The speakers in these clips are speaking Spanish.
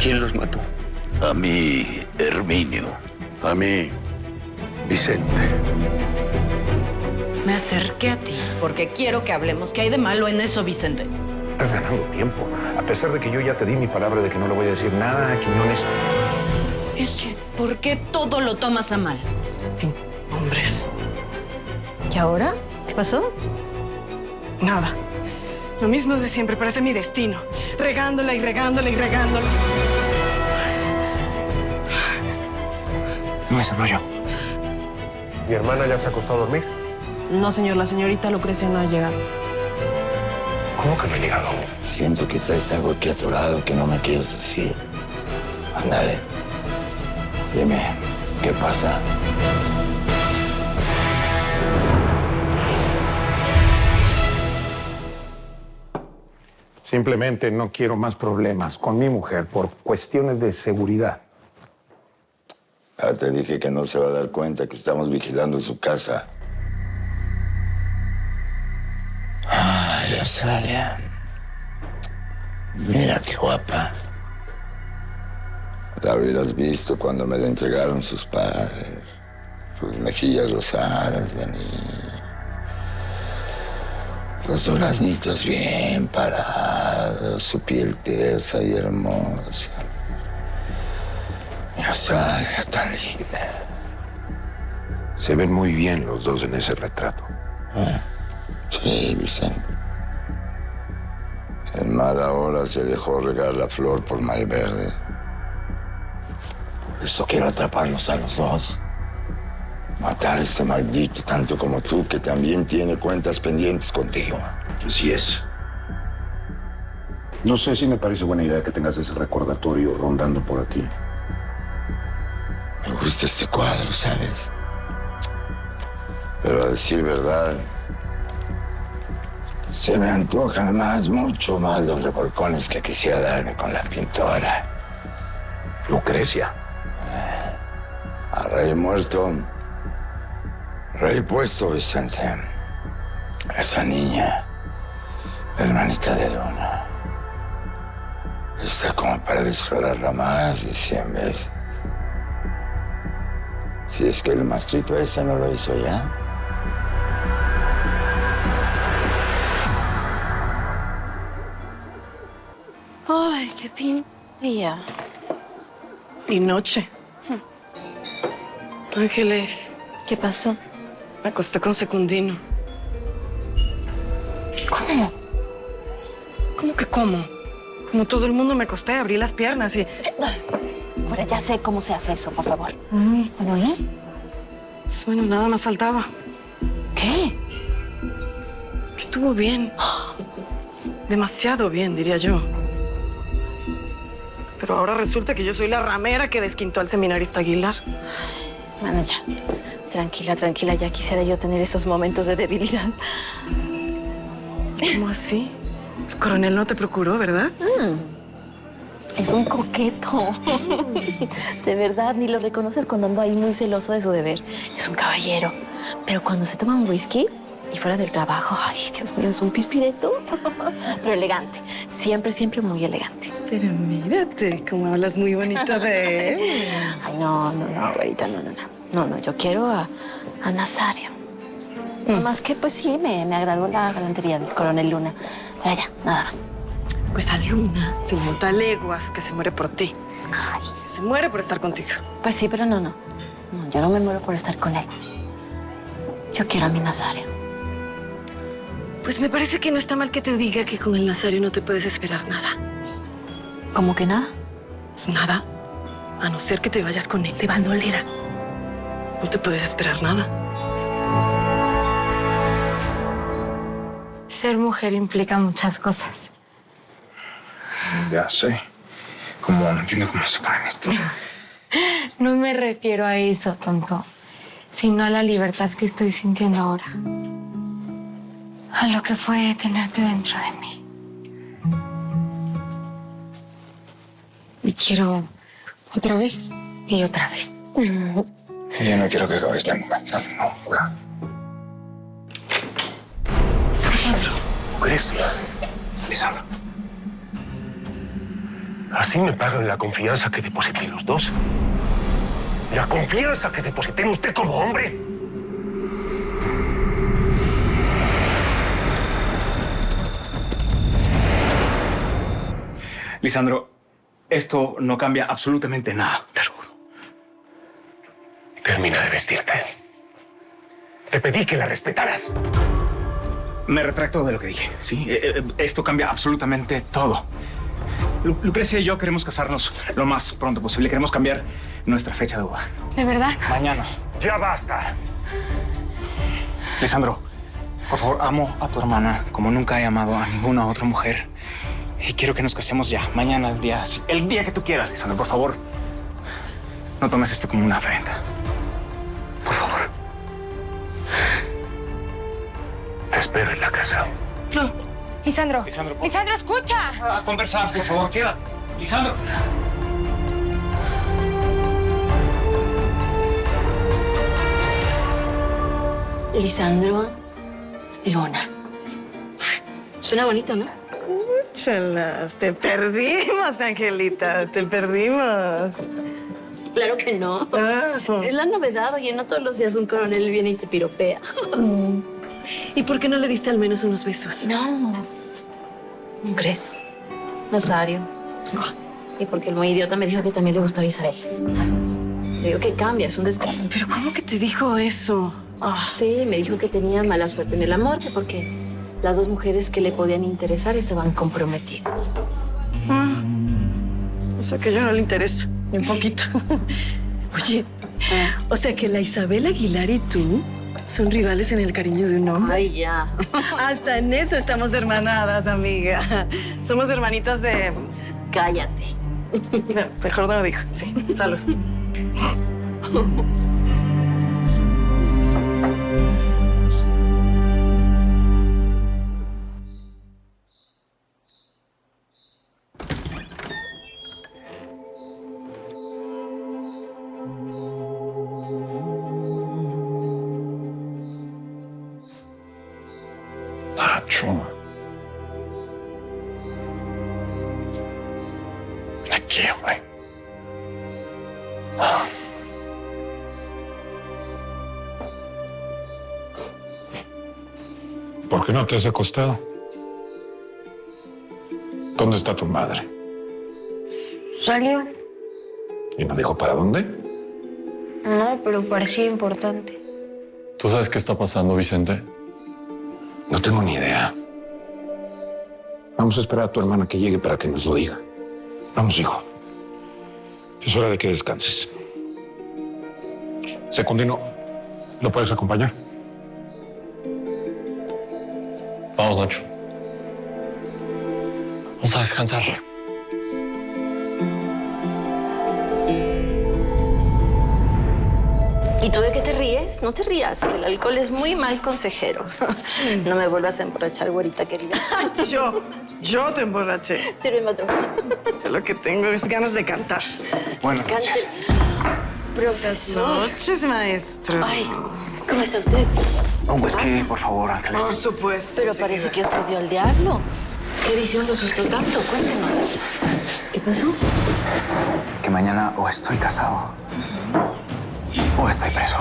¿Quién los mató? A mí, Herminio. A mí, Vicente. Me acerqué a ti porque quiero que hablemos. ¿Qué hay de malo en eso, Vicente? Estás ganando tiempo. A pesar de que yo ya te di mi palabra de que no le voy a decir nada a Quiñones. Es que, ¿por qué todo lo tomas a mal? Hombres. ¿Y ahora? ¿Qué pasó? Nada. Lo mismo de siempre, parece mi destino. Regándola y regándola y regándola. No es el rollo. ¿Mi hermana ya se acostó a dormir? No, señor, la señorita Lucrecia no ha llegado. ¿Cómo que no ha llegado? Siento que traes algo aquí atorado que no me quieres decir. Ándale. Dime, ¿qué pasa? Simplemente no quiero más problemas con mi mujer por cuestiones de seguridad. Ya te dije que no se va a dar cuenta que estamos vigilando su casa. Ay, Azalia. Mira qué guapa. La hubieras visto cuando me la entregaron sus padres. Sus mejillas rosadas de niña. Los duraznitos bien parados, su piel tersa y hermosa. Mi Azalia tan linda. Se ven muy bien los dos en ese retrato. Sí, Vicente. El mal ahora se dejó regar la flor por Malverde. Por eso quiero atraparlos a los dos. Matar a ese maldito tanto como tú, que también tiene cuentas pendientes contigo. Así es. No sé si me parece buena idea que tengas ese recordatorio rondando por aquí. Me gusta este cuadro, ¿sabes? Pero a decir verdad, se me antojan mucho más los revolcones que quisiera darme con la pintora. Lucrecia. A rey muerto, rey puesto, Vicente. Esa niña, la hermanita de Luna, está como para disfrutarla más de 100 veces. Si es que el mastrito ese no lo hizo ya. Ay, qué fin día. Y noche. Ángeles, ¿Qué pasó? me acosté con Secundino. ¿Cómo? ¿Cómo que cómo? Como todo el mundo me acosté, abrí las piernas y... Ahora ya sé cómo se hace eso, por favor. Bueno, ¿y? Pues bueno, nada más faltaba. ¿Qué? Estuvo bien. Demasiado bien, diría yo. Pero ahora resulta que yo soy la ramera que desquintó al seminarista Aguilar. Bueno, ya. Tranquila, tranquila. Ya quisiera yo tener esos momentos de debilidad. ¿Cómo así? El coronel no te procuró, ¿verdad? Es un coqueto. De verdad, ni lo reconoces cuando ando ahí muy celoso de su deber. Es un caballero. Pero cuando se toma un whisky y fuera del trabajo, ay, Dios mío, es un pispireto. Pero elegante. Siempre, siempre muy elegante. Pero mírate, cómo hablas muy bonito de él. Ay, no, abuelita, no. No, yo quiero a Nazario. Más que, pues sí, me agradó la galantería del coronel Luna. Pero ya, nada más. Pues a Luna se le nota a leguas que se muere por ti. Ay, Que se muere por estar contigo. pues sí, pero no. No, yo no me muero por estar con él. Yo quiero a mi Nazario. Pues me parece que no está mal que te diga que con el Nazario no te puedes esperar nada. ¿Cómo que nada? Pues nada. A no ser que te vayas con él de bandolera. No te puedes esperar nada. Ser mujer implica muchas cosas. Ya sé. Como no entiendo cómo se ponen esto. No me refiero a eso, tonto, sino a la libertad que estoy sintiendo ahora. A lo que fue tenerte dentro de mí. Y quiero otra vez y otra vez. Yo no quiero que acabe este momento nunca. Lisandro. Lucrecia. Lisandro. Así me pagan la confianza que deposité en los dos. La confianza que deposité en usted como hombre. Lisandro, esto no cambia absolutamente nada, te lo juro. Termina de vestirte. Te pedí que la respetaras. Me retracto de lo que dije, ¿sí? Esto cambia absolutamente todo. Lucrecia y yo queremos casarnos lo más pronto posible. Queremos cambiar nuestra fecha de boda. ¿De verdad? Mañana. Ya basta. Lisandro, por favor, amo a tu hermana como nunca he amado a ninguna otra mujer. Y quiero que nos casemos ya, mañana, el día que tú quieras, Lisandro, por favor. No tomes esto como una afrenta. Por favor. Te espero en la casa. No. Lisandro. Lisandro, por- Lisandro, escucha. A conversar, por favor, quédate. Lisandro. Lisandro Luna. Suena bonito, ¿no? Chalas, te perdimos, Angelita, te perdimos. Claro que no. Ah. Es la novedad, oye, no todos los días un coronel viene y te piropea. ¿Y por qué no le diste al menos unos besos? No. ¿No crees? Rosario. Y porque el muy idiota me dijo que también le gustaba Isabel. Le digo que cambia, es un descaro. ¿Pero cómo que te dijo eso? Ah, Sí, me dijo que tenía mala suerte en el amor, que porque las dos mujeres que le podían interesar estaban comprometidas. o sea que yo no le intereso, ni un poquito. Oye, o sea que la Isabel Aguilar y tú son rivales en el cariño de un hombre. Ay, ya. Hasta en eso estamos hermanadas, amiga. Somos hermanitas de... Cállate. No, mejor no lo dijo. Sí, salud. Nacho. Aquí, hombre. ¿Por qué no te has acostado? ¿Dónde está tu madre? ¿Salió? ¿Y no dijo para dónde? No, pero parecía importante. ¿Tú sabes qué está pasando, Vicente? No tengo ni idea. Vamos a esperar a tu hermana que llegue para que nos lo diga. Vamos, hijo. Es hora de que descanses. Secundino, ¿lo puedes acompañar? Vamos, Nacho. Vamos a descansar. ¿Y tú de qué te ríes? No te rías, que el alcohol es muy mal consejero. No me vuelvas a emborrachar, güerita querida. Yo te emborraché. Sírveme otro. Yo lo que tengo es ganas de cantar. Buenas Cante. noches. Profesor. Noches, maestro. Ay, ¿cómo está usted? Un whisky, por favor, Ángeles. Por supuesto. Pero parece que usted vio al diablo. ¿Qué visión lo asustó tanto? Cuéntenos. ¿Qué pasó? Que mañana o estoy casado o estoy preso.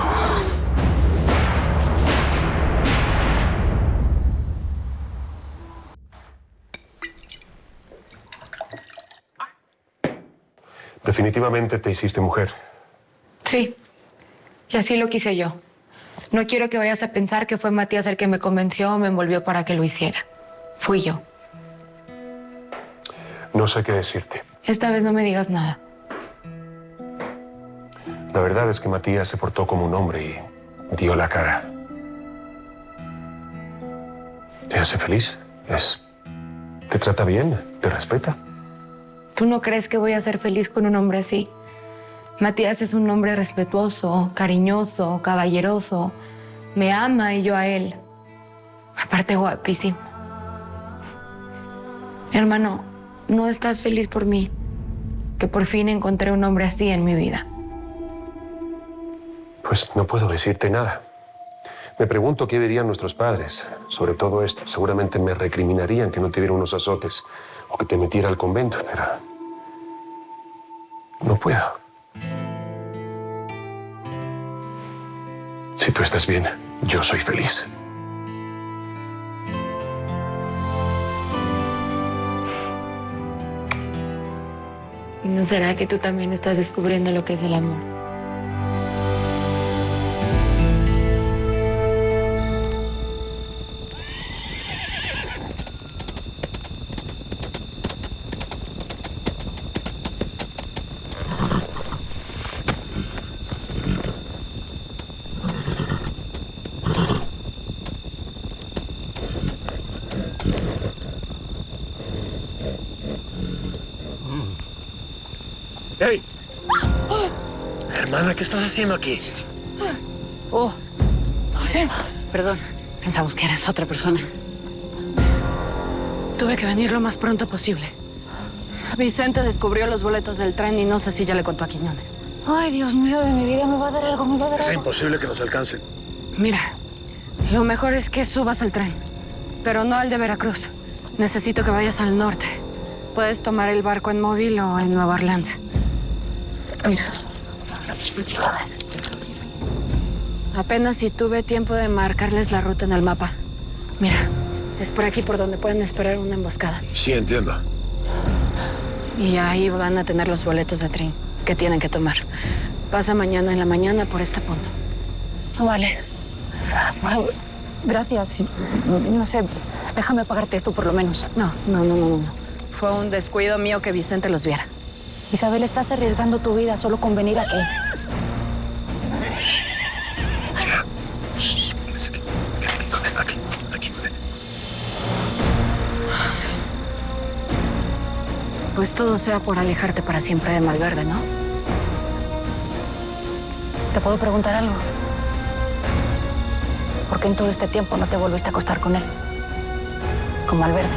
Definitivamente te hiciste mujer. Sí. Y así lo quise yo. No quiero que vayas a pensar que fue Matías el que me convenció o me envolvió para que lo hiciera. Fui yo. No sé qué decirte. Esta vez no me digas nada. La verdad es que Matías se portó como un hombre y dio la cara. ¿Te hace feliz? ¿Te trata bien? ¿Te respeta? ¿Tú no crees que voy a ser feliz con un hombre así? Matías es un hombre respetuoso, cariñoso, caballeroso. Me ama y yo a él. Aparte, guapísimo. Hermano, ¿no estás feliz por mí? Que por fin encontré un hombre así en mi vida. Pues no puedo decirte nada. Me pregunto qué dirían nuestros padres sobre todo esto. Seguramente me recriminarían que no te diera unos azotes o que te metiera al convento, pero No puedo. Si tú estás bien, yo soy feliz. ¿Y no será que tú también estás descubriendo lo que es el amor? ¡Hey! Hermana, ¿qué estás haciendo aquí? Oh, perdón. Pensamos que eres otra persona. Tuve que venir lo más pronto posible. Vicente descubrió los boletos del tren y no sé si ya le contó a Quiñones. Ay, Dios mío de mi vida, me va a dar algo, me va a dar Es algo. imposible que nos alcancen. Mira, lo mejor es que subas al tren, pero no al de Veracruz. Necesito que vayas al norte. Puedes tomar el barco en Móvil o en Nueva Orleans. Mira. Apenas si tuve tiempo de marcarles la ruta en el mapa. Mira, es por aquí por donde pueden esperar una emboscada. Sí, entiendo. Y ahí van a tener los boletos de tren que tienen que tomar. Pasa mañana en la mañana por este punto. Vale. Bueno, gracias. No sé, déjame pagarte esto por lo menos. No. Fue un descuido mío que Vicente los viera. Isabel, estás arriesgando tu vida solo con venir aquí. Aquí. Pues todo sea por alejarte para siempre de Malverde, ¿no? ¿Te puedo preguntar algo? ¿Por qué en todo este tiempo no te volviste a acostar con él? Como Alberto.